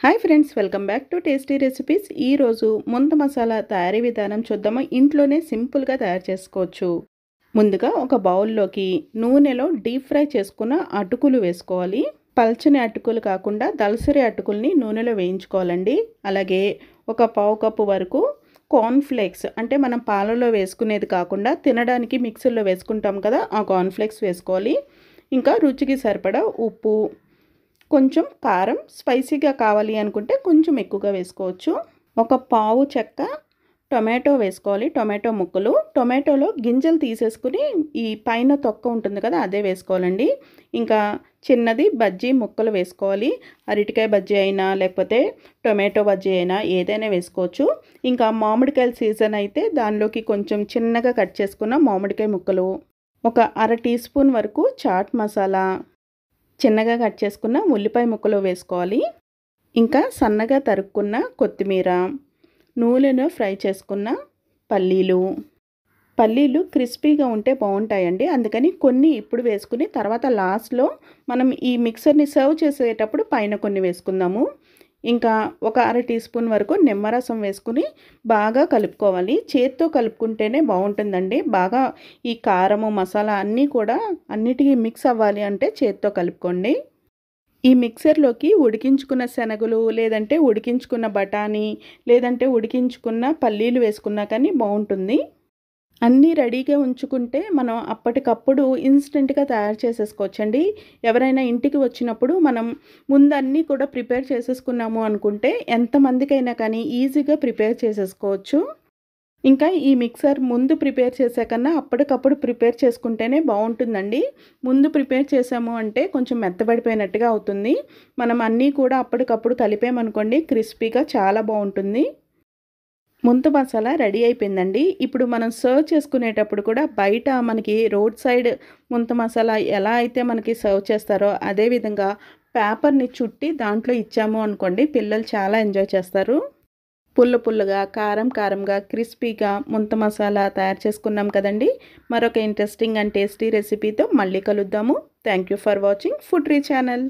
Hi friends, welcome back to tasty recipes. ఈరోజు ముంత మసాలా తయారీ విధానం చూద్దాము. ఇంట్లోనే సింపుల్గా తయారు చేసుకోవచ్చు. ముందుగా ఒక బౌల్లోకి నూనెలో డీప్ ఫ్రై చేసుకున్న అటుకులు వేసుకోవాలి. పల్చని అటుకులు కాకుండా దలసరి అటుకుల్ని నూనెలో వేయించుకోవాలండి. అలాగే ఒక పావు కప్పు వరకు కార్న్ ఫ్లేక్స్, అంటే మనం పాలలో వేసుకునేది కాకుండా తినడానికి మిక్సర్లో వేసుకుంటాం కదా, ఆ కార్న్ ఫ్లేక్స్ వేసుకోవాలి. ఇంకా రుచికి సరిపడా ఉప్పు, కొంచెం కారం, స్పైసీగా కావాలి అనుకుంటే కొంచెం ఎక్కువగా వేసుకోవచ్చు. ఒక పావు చెక్క టొమాటో వేసుకోవాలి, టొమాటో ముక్కలు. టొమాటోలో గింజలు తీసేసుకుని ఈ పైన తొక్క ఉంటుంది కదా, అదే వేసుకోవాలండి. ఇంకా చిన్నది బజ్జీ ముక్కలు వేసుకోవాలి. అరటికాయ బజ్జీ అయినా లేకపోతే టొమాటో బజ్జీ అయినా ఏదైనా వేసుకోవచ్చు. ఇంకా మామిడికాయల సీజన్ అయితే దానిలోకి కొంచెం చిన్నగా కట్ చేసుకున్న మామిడికాయ ముక్కలు, ఒక అర టీ స్పూన్ వరకు చాట్ మసాలా, చిన్నగా కట్ చేసుకున్న ఉల్లిపాయ ముక్కలు వేసుకోవాలి. ఇంకా సన్నగా తరుక్కున్న కొత్తిమీర, నూనెలో ఫ్రై చేసుకున్న పల్లీలు క్రిస్పీగా ఉంటే బాగుంటాయండి. అందుకని కొన్ని ఇప్పుడు వేసుకుని తర్వాత లాస్ట్లో మనం ఈ మిక్సర్ని సర్వ్ చేసేటప్పుడు పైన కొన్ని వేసుకుందాము. ఇంకా ఒక అర టీ స్పూన్ వరకు నిమ్మరసం వేసుకుని బాగా కలుపుకోవాలి. చేత్తో కలుపుకుంటేనే బాగుంటుందండి. బాగా ఈ కారము మసాలా అన్నీ కూడా అన్నిటికీ మిక్స్ అవ్వాలి అంటే చేత్తో కలుపుకోండి. ఈ మిక్సర్లోకి ఉడికించుకున్న శనగలు, లేదంటే ఉడికించుకున్న బఠానీ, లేదంటే ఉడికించుకున్న పల్లీలు వేసుకున్నా కానీ బాగుంటుంది. అన్నీ రెడీగా ఉంచుకుంటే మనం అప్పటికప్పుడు ఇన్స్టెంట్గా తయారు చేసేసుకోవచ్చండి. ఎవరైనా ఇంటికి వచ్చినప్పుడు మనం ముందు అన్నీ కూడా ప్రిపేర్ చేసేసుకున్నాము అనుకుంటే ఎంతమందికైనా కానీ ఈజీగా ప్రిపేర్ చేసేసుకోవచ్చు. ఇంకా ఈ మిక్సర్ ముందు ప్రిపేర్ చేసే కన్నా అప్పటికప్పుడు ప్రిపేర్ చేసుకుంటేనే బాగుంటుందండి. ముందు ప్రిపేర్ చేసాము అంటే కొంచెం మెత్తబడిపోయినట్టుగా అవుతుంది. మనం అన్నీ కూడా అప్పటికప్పుడు కలిపామనుకోండి, క్రిస్పీగా చాలా బాగుంటుంది. ముంత మసాలా రెడీ అయిపోయిందండి. ఇప్పుడు మనం సర్వ్ చేసుకునేటప్పుడు కూడా బయట మనకి రోడ్ సైడ్ ముంత మసాలా ఎలా అయితే మనకి సర్వ్ చేస్తారో అదేవిధంగా పేపర్ని చుట్టి దాంట్లో ఇచ్చాము అనుకోండి, పిల్లలు చాలా ఎంజాయ్ చేస్తారు. పుల్లగా, కారంగా, క్రిస్పీగా ముంత మసాలా తయారు చేసుకున్నాం కదండి. మరొక ఇంట్రెస్టింగ్ అండ్ టేస్టీ రెసిపీతో మళ్ళీ కలుద్దాము. Thank you for watching food re channel.